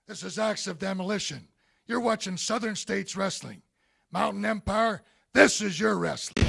This is Acts of Demolition. You're watching Southern States Wrestling. Mountain Empire, this is your wrestling.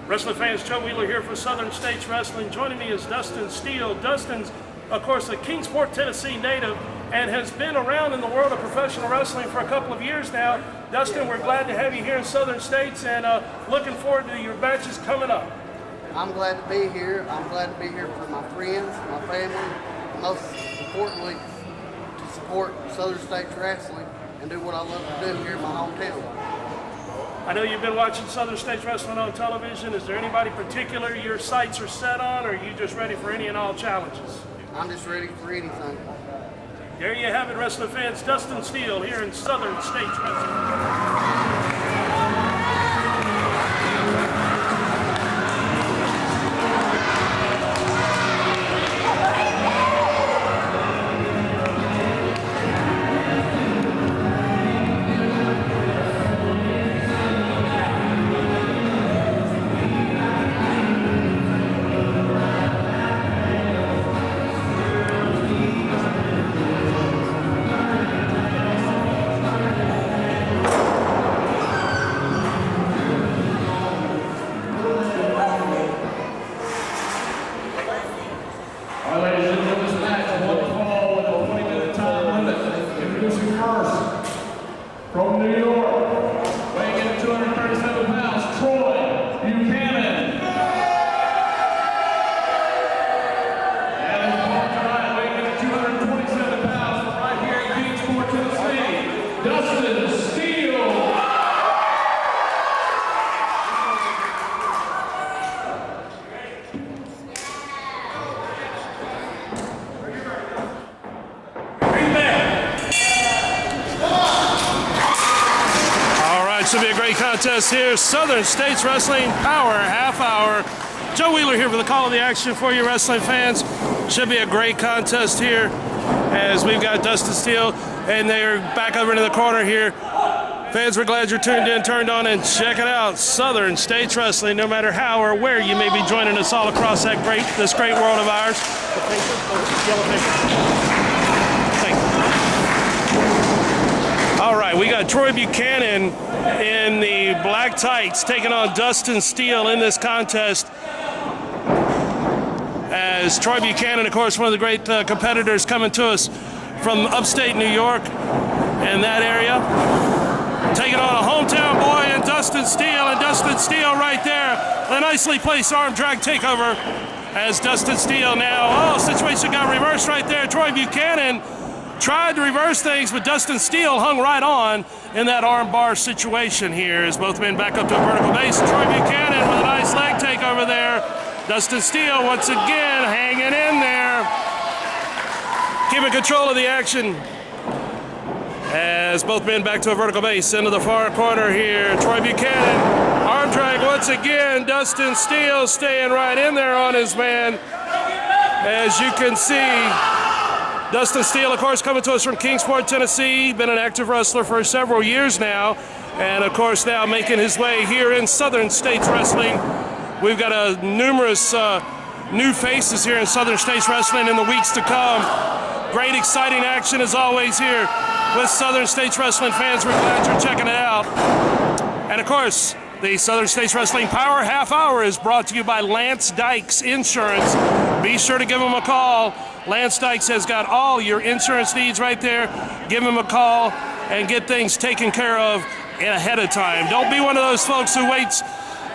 Wrestling fans, Joe Wheeler here for Southern States Wrestling. Joining me is Dustin Steele. Dustin's, of course, a Kingsport, Tennessee native and has been around in the world of professional wrestling for a couple of years now. Dustin, we're glad to have you here in Southern States and looking forward to your matches coming up. I'm glad to be here. I'm glad to be here for my friends, my family, and most importantly, to support Southern States Wrestling and do what I love to do here in my hometown. I know you've been watching Southern States Wrestling on television. Is there anybody particular your sights are set on, or are you just ready for any and all challenges? I'm just ready for anything. There you have it, wrestling fans. Dustin Steele here in Southern States Wrestling. From New York, weighing in at 237 pounds, Troy Buchanan. And his opponent tonight, weighing in at 227 pounds, from right here in Kingsport, Tennessee, Dustin Steele. Should be a great contest here. Southern States Wrestling Power Half Hour. Joe Wheeler here for the call of the action for you wrestling fans. Should be a great contest here as we've got Dustin Steele and they're back over into the corner here. Fans, we're glad you're tuned in, turned on, and check it out. Southern States Wrestling, no matter how or where you may be joining us all across this great world of ours. Yellow paper. Thank you. All right, we got Troy Buchanan in the black tights taking on Dustin Steele in this contest. As Troy Buchanan, of course, one of the great competitors coming to us from upstate New York and that area. Taking on a hometown boy in Dustin Steele, and Dustin Steele right there. A nicely placed arm drag takeover as Dustin Steele now. Oh, situation got reversed right there. Troy Buchanan tried to reverse things, but Dustin Steele hung right on in that arm bar situation here as both men back up to a vertical base. Troy Buchanan with a nice leg takeover there. Dustin Steele once again hanging in there, keeping control of the action as both men back to a vertical base into the far corner here. Troy Buchanan, arm drag once again. Dustin Steele staying right in there on his man. As you can see, Dustin Steele, of course, coming to us from Kingsport, Tennessee. Been an active wrestler for several years now. And, of course, now making his way here in Southern States Wrestling. We've got numerous new faces here in Southern States Wrestling in the weeks to come. Great, exciting action as always here with Southern States Wrestling fans. We're glad you're checking it out. And, of course, the Southern States Wrestling Power Half Hour is brought to you by Lance Dykes Insurance. Be sure to give him a call. Lance Dykes has got all your insurance needs right there. Give him a call and get things taken care of ahead of time. Don't be one of those folks who waits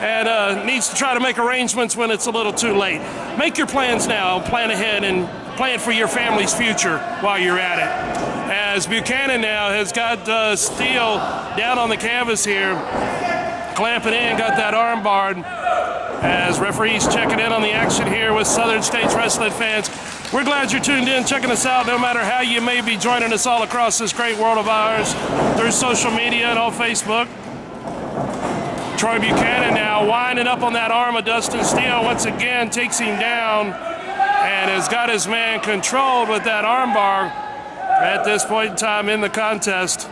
and needs to try to make arrangements when it's a little too late. Make your plans now. Plan ahead and plan for your family's future while you're at it. as Buchanan now has got Steele down on the canvas here, clamping in, got that arm barred, as referees checking in on the action here with Southern States Wrestling fans. We're glad you're tuned in, checking us out, no matter how you may be joining us all across this great world of ours through social media and on Facebook. Troy Buchanan now winding up on that arm of Dustin Steele. Once again takes him down and has got his man controlled with that arm bar at this point in time in the contest.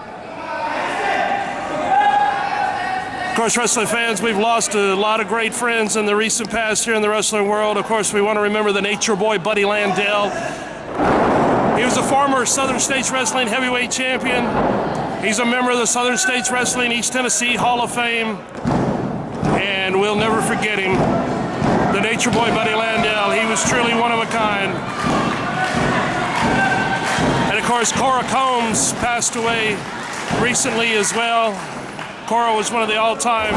Of course, wrestling fans, we've lost a lot of great friends in the recent past here in the wrestling world. Of course, we want to remember the Nature Boy, Buddy Landell. He was a former Southern States Wrestling heavyweight champion. He's a member of the Southern States Wrestling East Tennessee Hall of Fame. And we'll never forget him. The Nature Boy, Buddy Landell. He was truly one of a kind. And of course, Cora Combs passed away recently as well. Cora was one of the all-time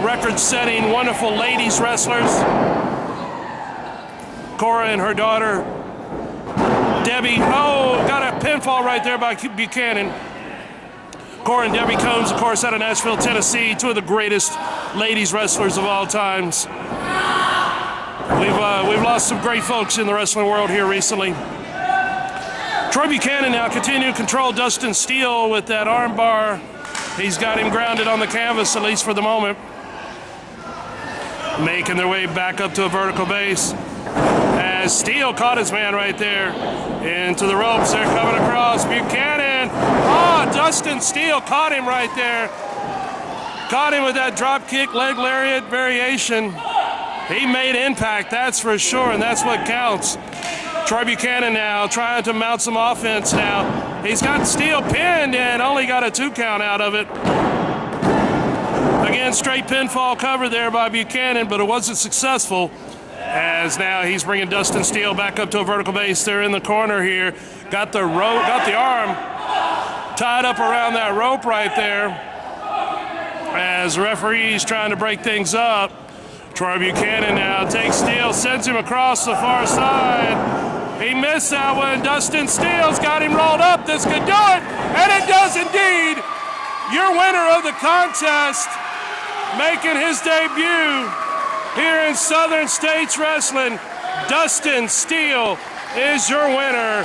record-setting, wonderful ladies wrestlers. Cora and her daughter, Debbie, got a pinfall right there by Buchanan. Cora and Debbie Combs, of course, out of Nashville, Tennessee, two of the greatest ladies wrestlers of all times. We've lost some great folks in the wrestling world here recently. Troy Buchanan now continuing to control Dustin Steele with that arm bar. He's got him grounded on the canvas, at least for the moment. Making their way back up to a vertical base. As Steele caught his man right there into the ropes. They're coming across. Buchanan. Dustin Steele caught him right there. Caught him with that drop kick, leg lariat variation. He made impact, that's for sure, and that's what counts. Troy Buchanan now trying to mount some offense now. He's got Steele pinned and only got a 2 count out of it. Again, straight pinfall cover there by Buchanan, but it wasn't successful. As now he's bringing Dustin Steele back up to a vertical base. They're in the corner here. Got the arm tied up around that rope right there. As referees trying to break things up. Troy Buchanan now takes Steele, sends him across the far side. He missed that one. Dustin Steele's got him rolled up. This could do it, and it does indeed. Your winner of the contest, making his debut here in Southern States Wrestling, Dustin Steele is your winner.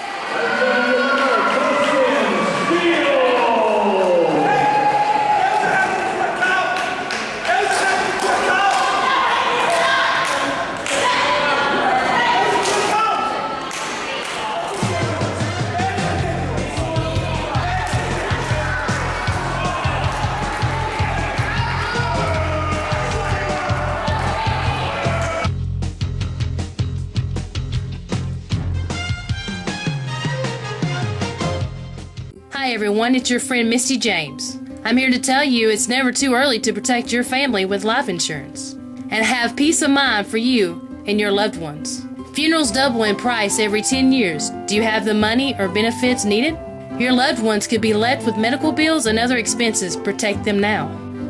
Hi everyone, it's your friend Misty James. I'm here to tell you it's never too early to protect your family with life insurance and have peace of mind for you and your loved ones. Funerals double in price every 10 years. Do you have the money or benefits needed? Your loved ones could be left with medical bills and other expenses. Protect them now.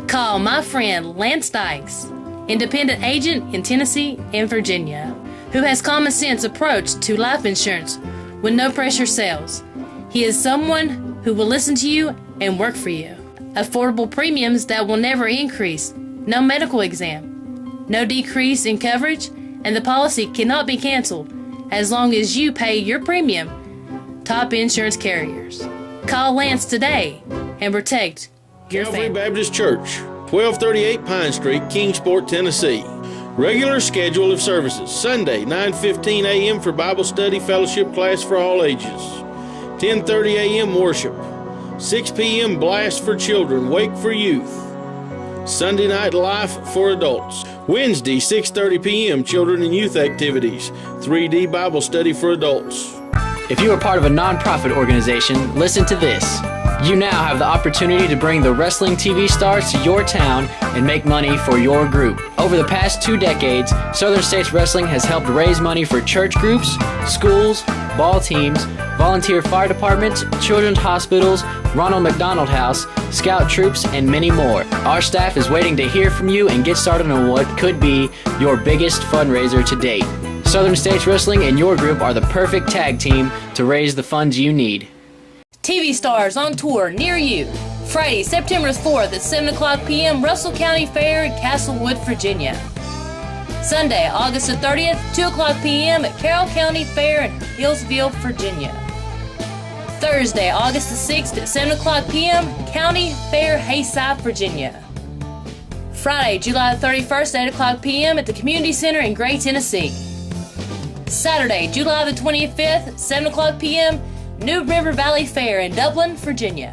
Call my friend Lance Dykes, independent agent in Tennessee and Virginia, who has common sense approach to life insurance with no pressure sales. He is someone who will listen to you and work for you. Affordable premiums that will never increase. No medical exam. No decrease in coverage, and the policy cannot be canceled as long as you pay your premium. Top insurance carriers. Call Lance today and protect your Calvary family. Baptist Church, 1238 Pine Street, Kingsport, Tennessee. Regular schedule of services. Sunday, 9:15 a.m. for Bible study fellowship class for all ages. 10:30 a.m. worship. 6 p.m. blast for children, wake for youth. Sunday night life for adults. Wednesday, 6:30 p.m. children and youth activities. 3D Bible study for adults. If you are part of a nonprofit organization, listen to this. You now have the opportunity to bring the wrestling TV stars to your town and make money for your group. Over the past 2 decades, Southern States Wrestling has helped raise money for church groups, schools, ball teams, volunteer fire departments, children's hospitals, Ronald McDonald House, scout troops, and many more. Our staff is waiting to hear from you and get started on what could be your biggest fundraiser to date. Southern States Wrestling and your group are the perfect tag team to raise the funds you need. TV stars on tour near you. Friday, September 4th at 7 o'clock p.m., Russell County Fair in Castlewood, Virginia. Sunday, August the 30th, 2 o'clock p.m. at Carroll County Fair in Hillsville, Virginia. Thursday, August the 6th at 7 o'clock p.m., County Fair, Hayside, Virginia. Friday, July the 31st at 8 o'clock p.m. at the Community Center in Gray, Tennessee. Saturday, July the 25th, 7 o'clock p.m., New River Valley Fair in Dublin, Virginia.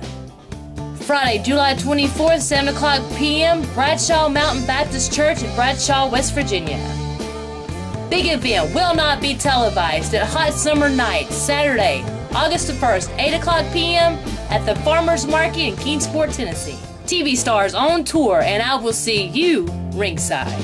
Friday, July 24th, 7 o'clock p.m., Bradshaw Mountain Baptist Church in Bradshaw, West Virginia. Big event will not be televised at Hot Summer Night, Saturday, August the 1st, 8 o'clock p.m. at the Farmers Market in Kingsport, Tennessee. TV stars on tour, and I will see you ringside.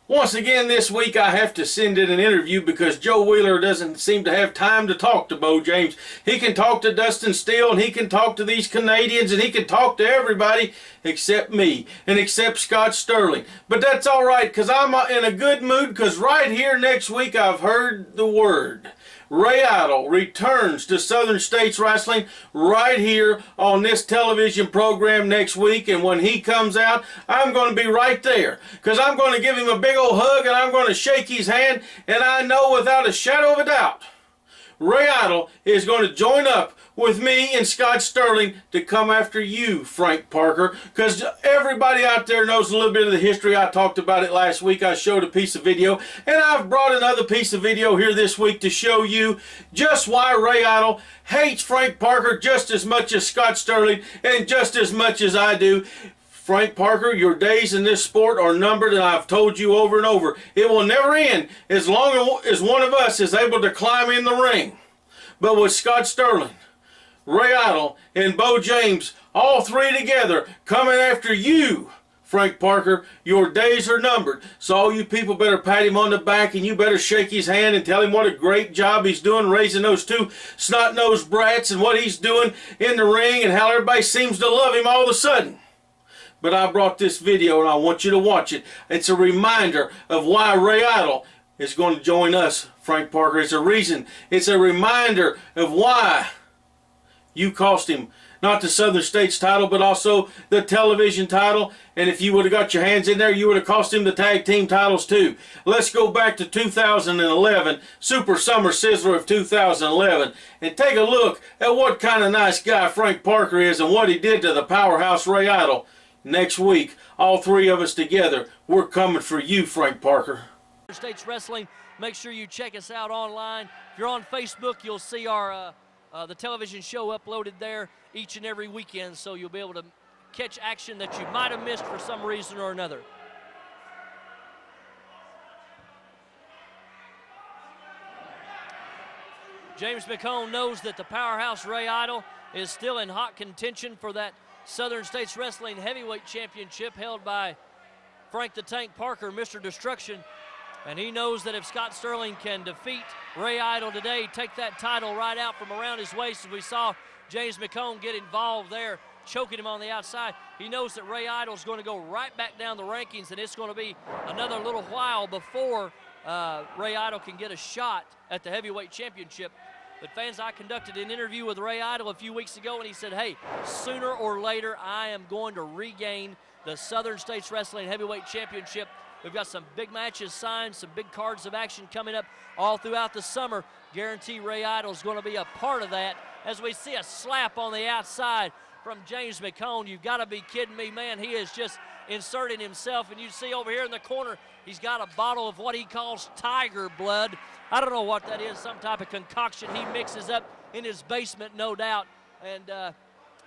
Once again this week I have to send in an interview because Joe Wheeler doesn't seem to have time to talk to Bo James. He can talk to Dustin Steele, and he can talk to these Canadians, and he can talk to everybody except me and except Scott Sterling. But that's all right, because I'm in a good mood, because right here next week I've heard the word. Ray Idle returns to Southern States Wrestling right here on this television program next week, and when he comes out, I'm going to be right there, because I'm going to give him a big old hug, and I'm going to shake his hand, and I know without a shadow of a doubt, Ray Idle is going to join up with me and Scott Sterling to come after you, Frank Parker, because everybody out there knows a little bit of the history. I talked about it last week. I showed a piece of video, and I've brought another piece of video here this week to show you just why Ray Idle hates Frank Parker just as much as Scott Sterling and just as much as I do. Frank Parker, your days in this sport are numbered, and I've told you over and over, it will never end as long as one of us is able to climb in the ring. But with Scott Sterling, Ray Idle, and Bo James, all three together, coming after you, Frank Parker, your days are numbered. So all you people better pat him on the back, and you better shake his hand and tell him what a great job he's doing raising those two snot-nosed brats, and what he's doing in the ring, and how everybody seems to love him all of a sudden. But I brought this video, and I want you to watch it. It's a reminder of why Ray Idle is going to join us, Frank Parker. It's a reason. It's a reminder of why you cost him not the Southern States title, but also the television title. And if you would have got your hands in there, you would have cost him the tag team titles too. Let's go back to 2011, Super Summer Sizzler of 2011, and take a look at what kind of nice guy Frank Parker is and what he did to the powerhouse Ray Idle. Next week, all three of us together, we're coming for you, Frank Parker. States Wrestling, make sure you check us out online. If you're on Facebook, you'll see our the television show uploaded there each and every weekend, so you'll be able to catch action that you might have missed for some reason or another. James McCone knows that the powerhouse Ray Idle is still in hot contention for that Southern States Wrestling Heavyweight Championship held by Frank the Tank Parker, Mr. Destruction. And he knows that if Scott Sterling can defeat Ray Idle today, take that title right out from around his waist, as we saw James McCone get involved there, choking him on the outside, he knows that Ray Idle's going to go right back down the rankings, and it's going to be another little while before Ray Idle can get a shot at the heavyweight championship. But fans, I conducted an interview with Ray Idle a few weeks ago, and he said, hey, sooner or later, I am going to regain the Southern States Wrestling Heavyweight Championship. We've got some big matches signed, some big cards of action coming up all throughout the summer. Guarantee Ray Idle is going to be a part of that. As we see a slap on the outside from James McCone, you've got to be kidding me, man. He is just inserting himself, and you see over here in the corner, he's got a bottle of what he calls tiger blood. I don't know what that is, some type of concoction he mixes up in his basement, no doubt, and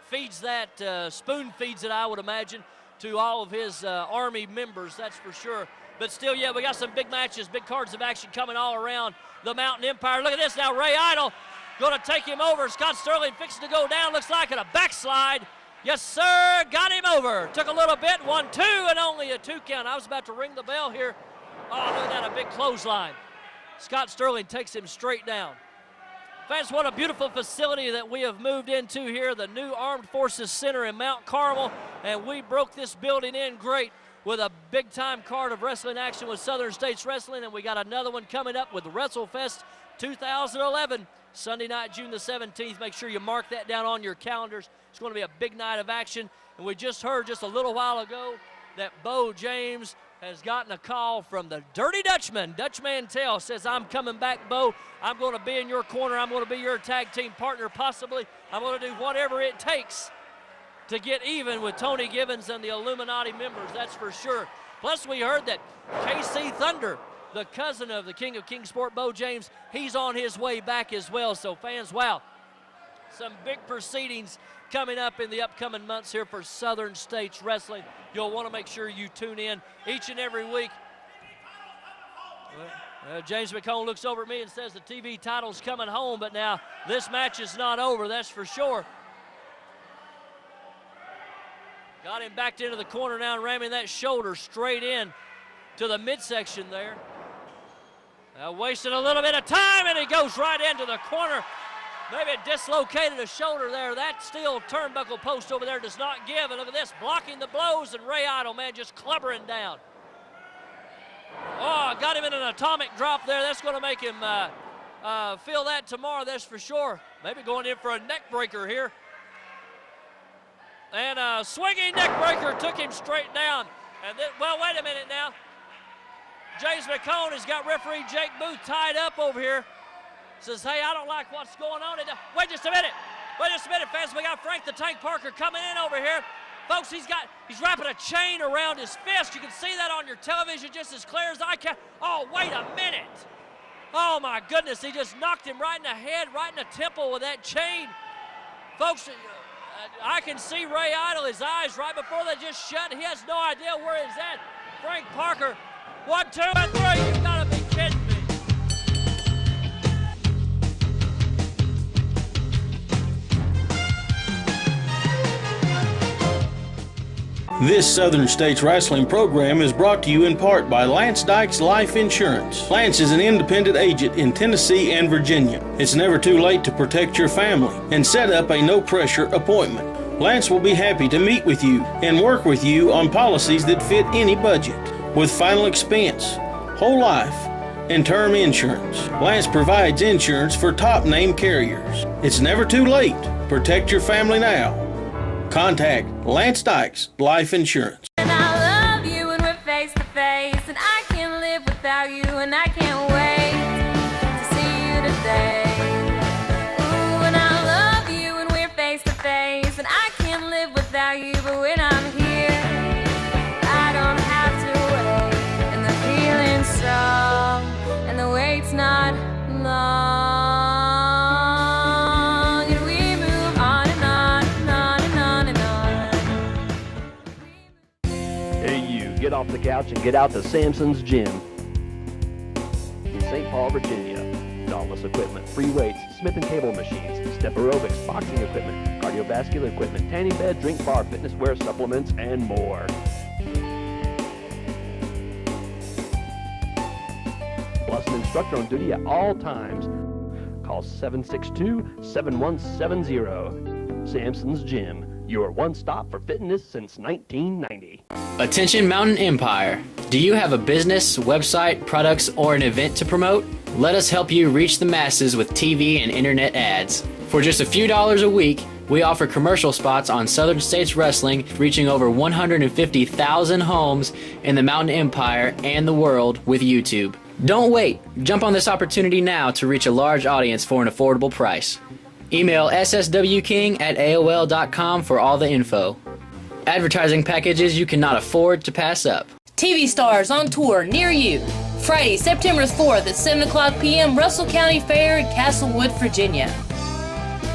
feeds that, spoon feeds it, I would imagine, to all of his Army members, that's for sure. But still, yeah, we got some big matches, big cards of action coming all around the Mountain Empire. Look at this now, Ray Idle going to take him over. Scott Sterling fixing to go down, looks like, in a backslide. Yes, sir, got him over. Took a little bit, 1-2, and only a 2 count. I was about to ring the bell here. Oh, look at that, a big clothesline. Scott Sterling takes him straight down. Fans, what a beautiful facility that we have moved into here, the new Armed Forces Center in Mount Carmel, and we broke this building in great with a big-time card of wrestling action with Southern States Wrestling, and we got another one coming up with WrestleFest 2011. Sunday night, June the 17th. Make sure you mark that down on your calendars. It's going to be a big night of action. And we just heard just a little while ago that Bo James has gotten a call from the Dirty Dutchman. Dutch Mantell says, I'm coming back, Bo. I'm going to be in your corner. I'm going to be your tag team partner, possibly. I'm going to do whatever it takes to get even with Tony Gibbons and the Illuminati members, that's for sure. Plus, we heard that KC Thunder, the cousin of the King of Kingsport, Bo James, he's on his way back as well. So, fans, wow, some big proceedings coming up in the upcoming months here for Southern States Wrestling. You'll want to make sure you tune in each and every week. James McCone looks over at me and says the TV title's coming home, but now this match is not over, that's for sure. Got him backed into the corner now, ramming that shoulder straight in to the midsection there. Wasted a little bit of time, and he goes right into the corner. Maybe it dislocated a shoulder there. That steel turnbuckle post over there does not give. And look at this, blocking the blows, and Ray Idol, man, just clubbering down. Oh, got him in an atomic drop there. That's going to make him feel that tomorrow, that's for sure. Maybe going in for a neck breaker here. And a swinging neck breaker took him straight down. And then, well, wait a minute now. James McCone has got referee Jake Booth tied up over here. Says, hey, I don't like what's going on. Wait just a minute. Wait just a minute, fans. We got Frank the Tank Parker coming in over here. Folks, he's wrapping a chain around his fist. You can see that on your television just as clear as I can. Oh, wait a minute. Oh, my goodness. He just knocked him right in the head, right in the temple with that chain. Folks, I can see Ray Idol, his eyes right before they just shut. He has no idea where he's at. Frank Parker, 1, 2, and 3. You gotta be kidding me. This Southern States Wrestling program is brought to you in part by Lance Dykes Life Insurance. Lance is an independent agent in Tennessee and Virginia. It's never too late to protect your family and set up a no-pressure appointment. Lance will be happy to meet with you and work with you on policies that fit any budget. With final expense, whole life, and term insurance, Lance provides insurance for top-name carriers. It's never too late. Protect your family now. Contact Lance Dykes Life Insurance. And I love you when we're face to face, and I can't live without you, and I can't wait to see you today. Ooh, and I love you when we're face to face, and I can't live without you, but when I'm here, I don't have to wait. And the feeling's strong, and the wait's not long. Get off the couch and get out to Samson's Gym in St. Paul, Virginia. Dauntless equipment, free weights, Smith & Cable machines, step aerobics, boxing equipment, cardiovascular equipment, tanning bed, drink bar, fitness wear, supplements, and more. Plus an instructor on duty at all times. Call 762-7170. Samson's Gym, your one stop for fitness since 1990. Attention Mountain Empire. Do you have a business, website, products, or an event to promote? Let us help you reach the masses with TV and internet ads. For just a few dollars a week, we offer commercial spots on Southern States Wrestling, reaching over 150,000 homes in the Mountain Empire and the world with YouTube. Don't wait. Jump on this opportunity now to reach a large audience for an affordable price. Email sswking@aol.com for all the info. Advertising packages you cannot afford to pass up. TV stars on tour near you. Friday, September 4th at 7 o'clock p.m. Russell County Fair in Castlewood, Virginia.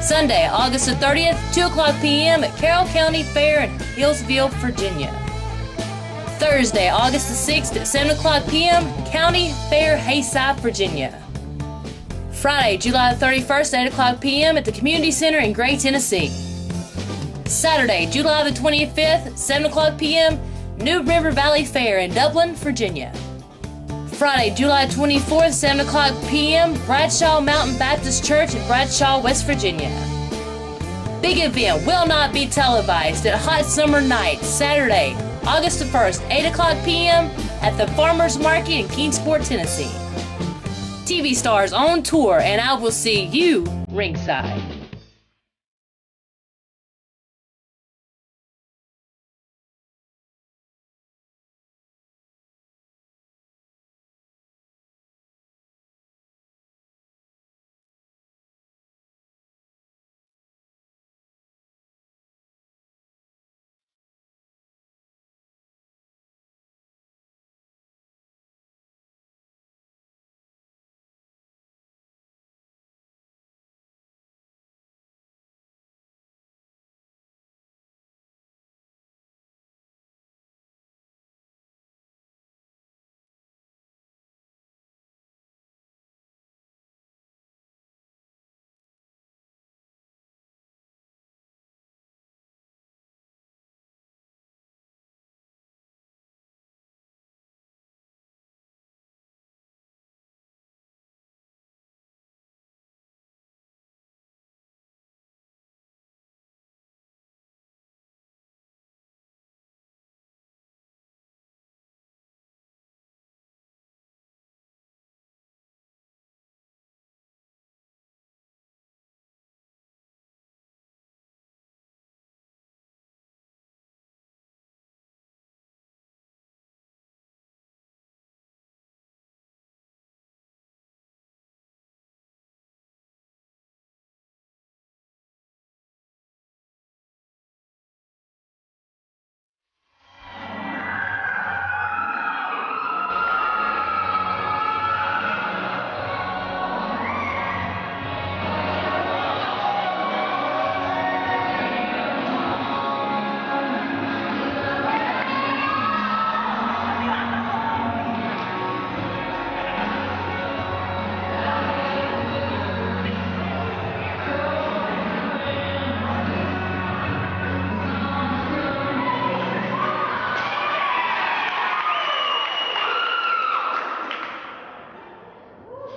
Sunday, August the 30th, 2 o'clock p.m. at Carroll County Fair in Hillsville, Virginia. Thursday, August the 6th at 7 o'clock p.m. County Fair, Hayside, Virginia. Friday, July the 31st at 8 o'clock p.m. at the Community Center in Gray, Tennessee. Saturday, July the 25th, 7 o'clock p.m., New River Valley Fair in Dublin, Virginia. Friday, July 24th, 7 o'clock p.m., Bradshaw Mountain Baptist Church in Bradshaw, West Virginia. Big event will not be televised at Hot Summer Night, Saturday, August the 1st, 8 o'clock p.m. at the Farmers Market in Kingsport, Tennessee. TV stars on tour, and I will see you ringside.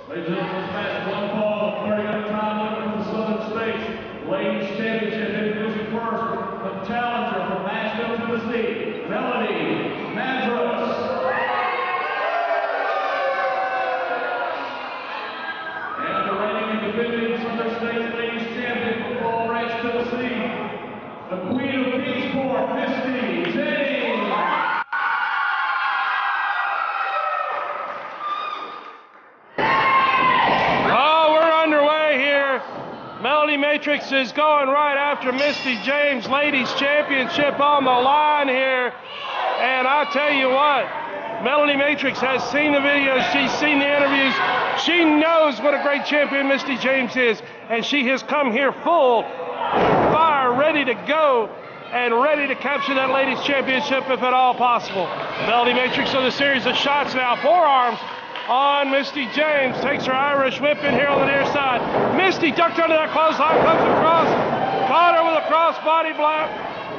Ladies and gentlemen, past one fall, 30-minute time limit for the Southern States Ladies Championship introducing first the challenger from Nashville, Tennessee, Melody Madras. And the reigning and defending Southern States Ladies Champion from Fall Ranch, Tennessee, the Queen of Kingsport, Misty James. Melody Matrix is going right after Misty James Ladies Championship on the line here. And I tell you what, Melody Matrix has seen the videos, she's seen the interviews, she knows what a great champion Misty James is, and she has come here full fire, ready to go, and ready to capture that Ladies Championship if at all possible. Melody Matrix with a series of shots now, forearms on Misty James, takes her Irish whip in here on the near side. Misty ducked under that clothesline, comes across, caught her with a cross body block.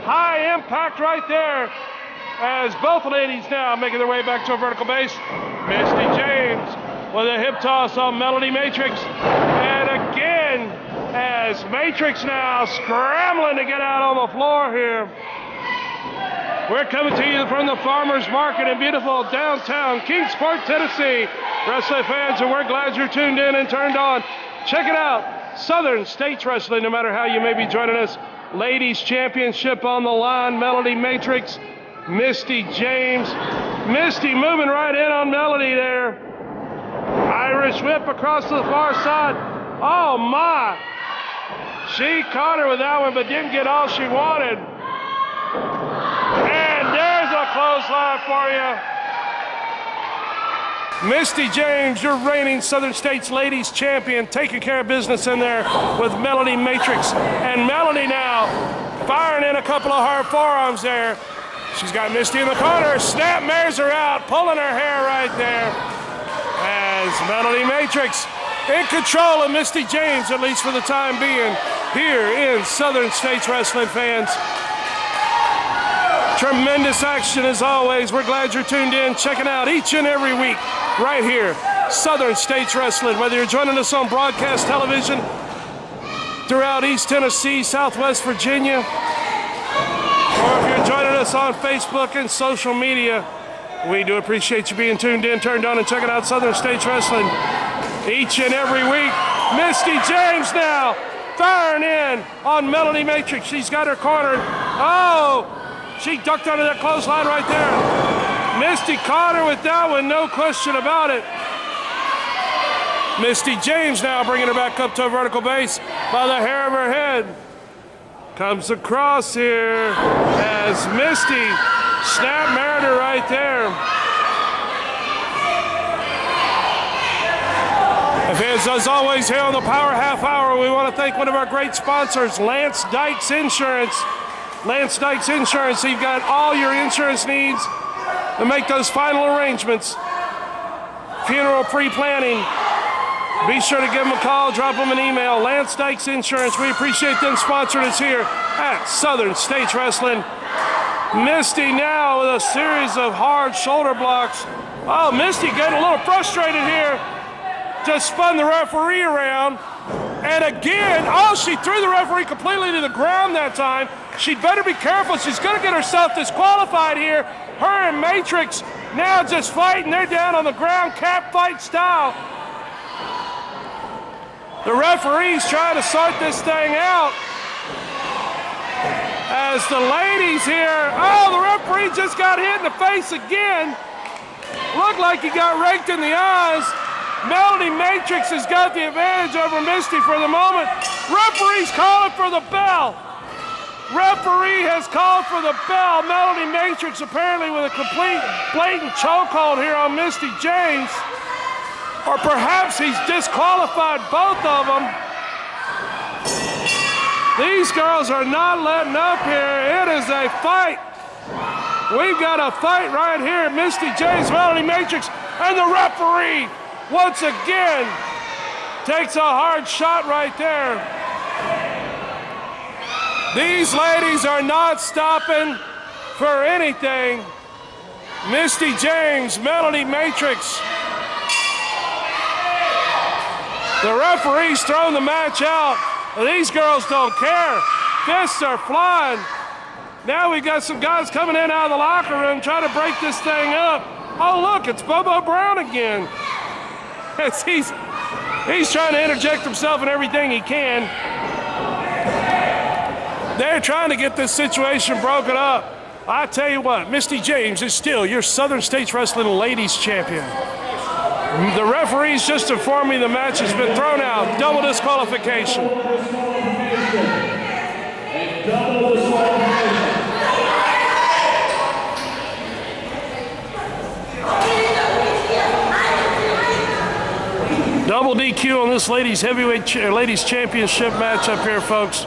High impact right there as both ladies now making their way back to a vertical base. Misty James with a hip toss on Melody Matrix. And again, as Matrix now scrambling to get out on the floor here. We're coming to you from the Farmers Market in beautiful downtown Kingsport, Tennessee. Wrestling fans, and we're glad you're tuned in and turned on. Check it out, Southern States Wrestling, no matter how you may be joining us. Ladies Championship on the line, Melody Matrix, Misty James. Misty moving right in on Melody there. Irish whip across to the far side. Oh my! She caught her with that one, but didn't get all she wanted. And there's a clothesline for you. Misty James, your reigning Southern States Ladies Champion, taking care of business in there with Melody Matrix. And Melody now firing in a couple of hard forearms there. She's got Misty in the corner, snap mares her out, pulling her hair right there. As Melody Matrix in control of Misty James, at least for the time being, here in Southern States Wrestling, fans. Tremendous action as always. We're glad you're tuned in, checking out each and every week right here, Southern States Wrestling. Whether you're joining us on broadcast television throughout East Tennessee, Southwest Virginia, or if you're joining us on Facebook and social media, we do appreciate you being tuned in, turned on, and checking out Southern States Wrestling each and every week. Misty James now firing in on Melody Matrix. She's got her cornered. Oh, she ducked under that clothesline right there. Misty caught her with that one, no question about it. Misty James now bringing her back up to a vertical base by the hair of her head. Comes across here as Misty snap married her right there. As always, here on the Power Half Hour, we want to thank one of our great sponsors, Lance Dykes Insurance. Lance Dykes Insurance, so you've got all your insurance needs to make those final arrangements. Funeral pre-planning. Be sure to give them a call, drop them an email. Lance Dykes Insurance, we appreciate them sponsoring us here at Southern States Wrestling. Misty now with a series of hard shoulder blocks. Oh, Misty getting a little frustrated here. Just spun the referee around. And again, oh, she threw the referee completely to the ground that time. She'd better be careful. She's going to get herself disqualified here. Her and Matrix now just fighting. They're down on the ground, cat fight style. The referee's trying to sort this thing out. As the ladies here, oh, the referee just got hit in the face again. Looked like he got raked in the eyes. Melody Matrix has got the advantage over Misty for the moment. Referee's calling for the bell. Referee has called for the bell. Melody Matrix apparently with a complete blatant chokehold here on Misty James. Or perhaps he's disqualified both of them. These girls are not letting up here. It is a fight. We've got a fight right here. Misty James, Melody Matrix, and the referee once again takes a hard shot right there. These ladies are not stopping for anything. Misty James, Melody Matrix. The referee's thrown the match out. These girls don't care. Fists are flying. Now we got some guys coming in out of the locker room trying to break this thing up. Oh, look, it's Bobo Brown again. He's trying to interject himself in everything he can. They're trying to get this situation broken up. I tell you what, Misty James is still your Southern States Wrestling Ladies Champion. The referees just informed me the match has been thrown out. Double disqualification. Double DQ on this ladies heavyweight ladies championship match up here, folks.